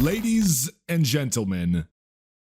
Ladies and gentlemen,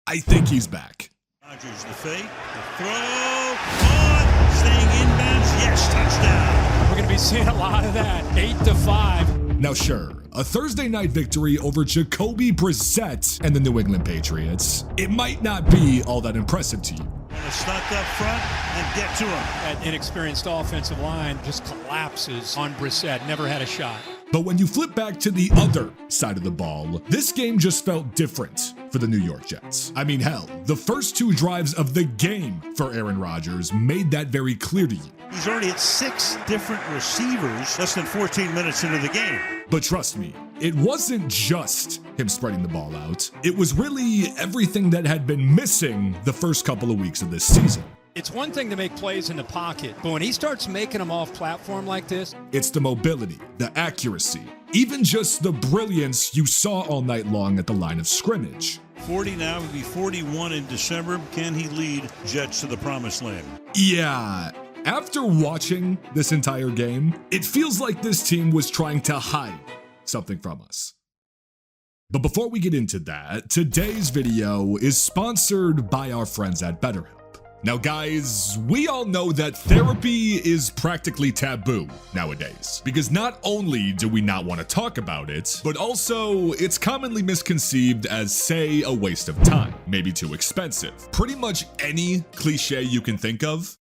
I think he's back. Rodgers, the fake, the throw, caught, staying inbounds, yes, touchdown. We're going to be seeing a lot of that, 8-5. Now sure, a Thursday night victory over Jacoby Brissett and the New England Patriots, it might not be all that impressive to you. Stuck up front and get to him. That inexperienced offensive line just collapses on Brissett, never had a shot. But when you flip back to the other side of the ball, this game just felt different for the New York Jets. I mean, hell, the first two drives of the game for Aaron Rodgers made that very clear to you. He's already at 6 different receivers less than 14 minutes into the game. But trust me, it wasn't just him spreading the ball out. It was really everything that had been missing the first couple of weeks of this season. It's one thing to make plays in the pocket, but when he starts making them off platform like this, it's the mobility, the accuracy, even just the brilliance you saw all night long at the line of scrimmage. 40 now, would be 41 in December. Can he lead Jets to the promised land? Yeah. After watching this entire game, it feels like this team was trying to hide something from us. But before we get into that, today's video is sponsored by our friends at BetterHelp. Now guys, we all know that therapy is practically taboo nowadays, because not only do we not want to talk about it, but also it's commonly misconceived as, say, a waste of time, maybe too expensive. Pretty much any cliche you can think of,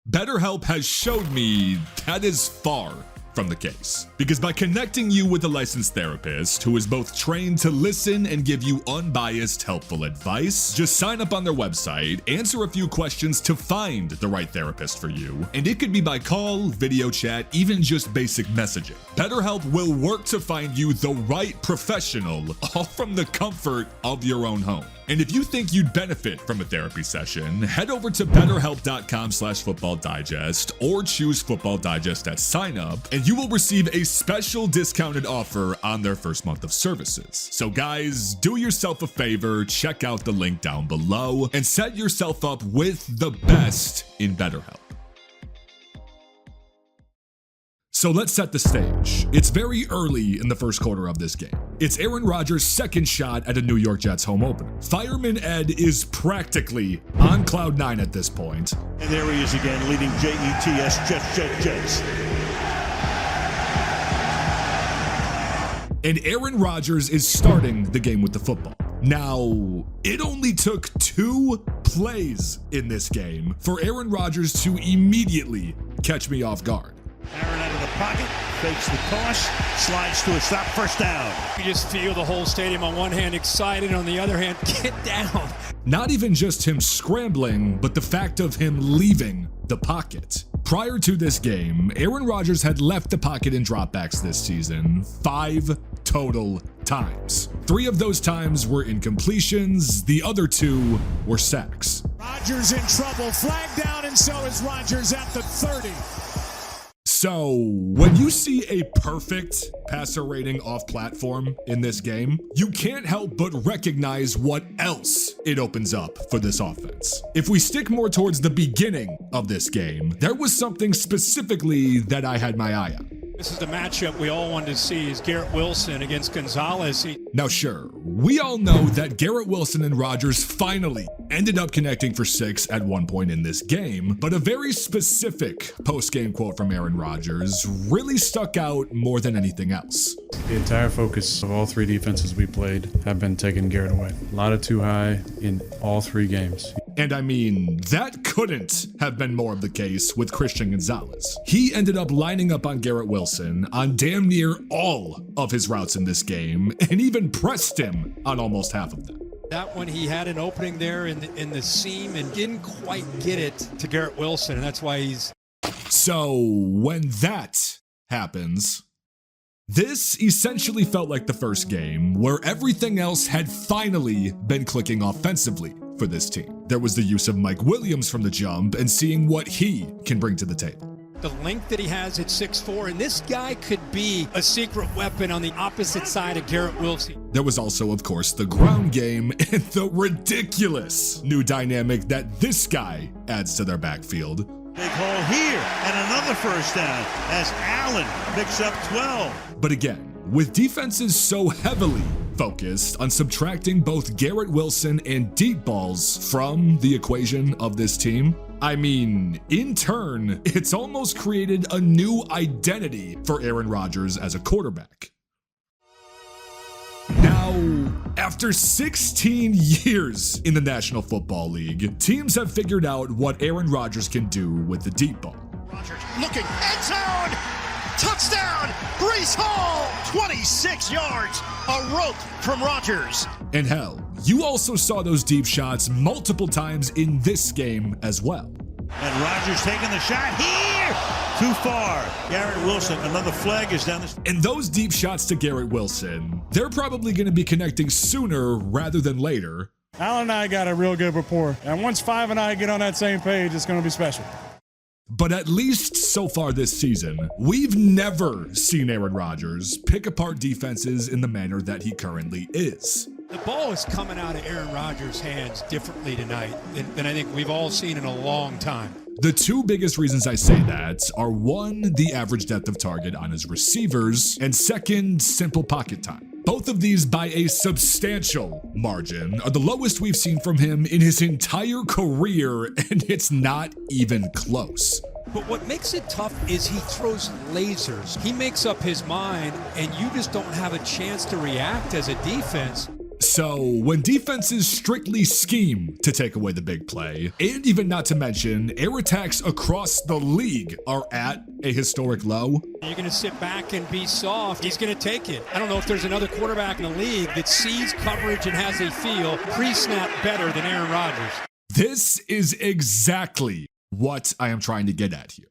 BetterHelp has showed me that is far from the case. Because by connecting you with a licensed therapist who is both trained to listen and give you unbiased, helpful advice, just sign up on their website, answer a few questions to find the right therapist for you, and it could be by call, video chat, even just basic messaging. BetterHelp will work to find you the right professional, all from the comfort of your own home. And if you think you'd benefit from a therapy session, head over to betterhelp.com/footballdigest or choose Football Digest at sign up, and you will receive a special discounted offer on their first month of services. So guys, do yourself a favor, check out the link down below, and set yourself up with the best in BetterHelp. So let's set the stage. It's very early in the first quarter of this game. It's Aaron Rodgers' second shot at a New York Jets home opener. Fireman Ed is practically on cloud 9 at this point. And there he is again, leading Jets, Jets. And Aaron Rodgers is starting the game with the football. Now, it only took 2 plays in this game for Aaron Rodgers to immediately catch me off guard. Aaron out of the pocket, fakes the toss, slides to a stop, first down. you just feel the whole stadium on one hand excited, on the other hand, get down. Not even just him scrambling, but the fact of him leaving the pocket. Prior to this game, Aaron Rodgers had left the pocket in dropbacks this season 5 total times. 3 of those times were incompletions, the other 2 were sacks. Rodgers in trouble, flag down, and so is Rodgers at the 30. So, when you see a perfect passer rating off platform in this game, you can't help but recognize what else it opens up for this offense. If we stick more towards the beginning of this game, there was something specifically that I had my eye on. This is the matchup we all wanted to see, is Garrett Wilson against Gonzalez. Now sure, we all know that Garrett Wilson and Rodgers finally ended up connecting for 6 at one point in this game, but a very specific post-game quote from Aaron Rodgers really stuck out more than anything else. The entire focus of all 3 defenses we played have been taking Garrett away. A lot of too high in all 3 games. And I mean, that couldn't have been more of the case with Christian Gonzalez. He ended up lining up on Garrett Wilson on damn near all of his routes in this game, and even pressed him on almost half of them. That one, he had an opening there in the seam and didn't quite get it to Garrett Wilson, and that's why he's... So when that happens, this essentially felt like the first game where everything else had finally been clicking offensively for this team. There was the use of Mike Williams from the jump and seeing what he can bring to the table. The length that he has at 6'4", and this guy could be a secret weapon on the opposite side of Garrett Wilson. There was also, of course, the ground game and the ridiculous new dynamic that this guy adds to their backfield. Big hole here, and another first down as Allen picks up 12. But again, with defenses so heavily focused on subtracting both Garrett Wilson and deep balls from the equation of this team, I mean, in turn, it's almost created a new identity for Aaron Rodgers as a quarterback. Now, after 16 years in the National Football League, teams have figured out what Aaron Rodgers can do with the deep ball. Rodgers looking, end zone, touchdown, Breece Hall, 26 yards, a rope from Rodgers. And hell, you also saw those deep shots multiple times in this game as well. And Rodgers taking the shot here. Too far. Garrett Wilson, another flag is down the... And those deep shots to Garrett Wilson, they're probably going to be connecting sooner rather than later. Allen and I got a real good rapport, and once Five and I get on that same page, it's going to be special. But at least so far this season, we've never seen Aaron Rodgers pick apart defenses in the manner that he currently is. The ball is coming out of Aaron Rodgers' hands differently tonight than I think we've all seen in a long time. The two biggest reasons I say that are one, the average depth of target on his receivers, and second, simple pocket time. Both of these by a substantial margin are the lowest we've seen from him in his entire career, and it's not even close. But what makes it tough is he throws lasers. He makes up his mind, and you just don't have a chance to react as a defense. So, when defenses strictly scheme to take away the big play, and even not to mention air attacks across the league are at a historic low, You're going to sit back and be soft. He's going to take it. I don't know if there's another quarterback in the league that sees coverage and has a feel pre-snap better than Aaron Rodgers. this is exactly what I am trying to get at here.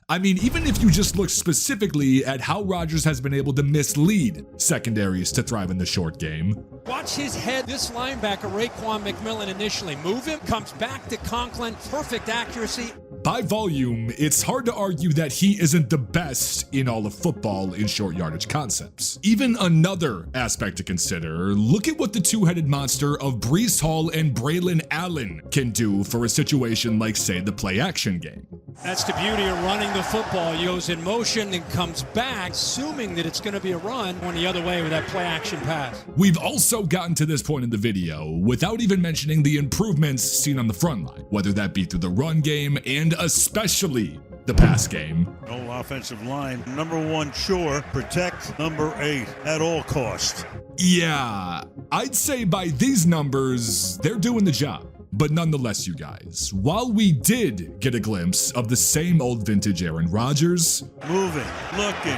I mean, even if you just look specifically at how Rodgers has been able to mislead secondaries to thrive in the short game. Watch his head. This linebacker, Raekwon McMillan, initially move him, comes back to Conklin, perfect accuracy. By volume, it's hard to argue that he isn't the best in all of football in short yardage concepts. Even another aspect to consider, look at what the two-headed monster of Breece Hall and Braelon Allen can do for a situation like, say, the play-action game. That's the beauty of running the football. He goes in motion and comes back, assuming that it's going to be a run, going the other way with that play-action pass. We've also gotten to this point in the video without even mentioning the improvements seen on the front line, whether that be through the run game and especially the pass game. No offensive line. Number one, sure. Protect number 8 at all costs. Yeah, I'd say by these numbers, they're doing the job. But nonetheless, you guys, while we did get a glimpse of the same old vintage Aaron Rodgers, Moving, looking,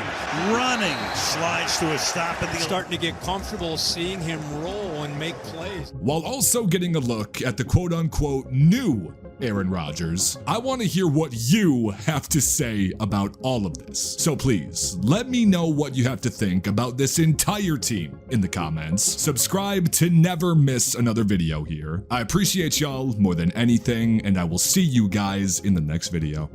running, slides to a stop at the... Starting to get comfortable seeing him roll and make plays. while also getting a look at the quote-unquote new Aaron Rodgers, I want to hear what you have to say about all of this. So please, let me know what you have to think about this entire team in the comments. Subscribe to never miss another video here. I appreciate y'all more than anything, and I will see you guys in the next video.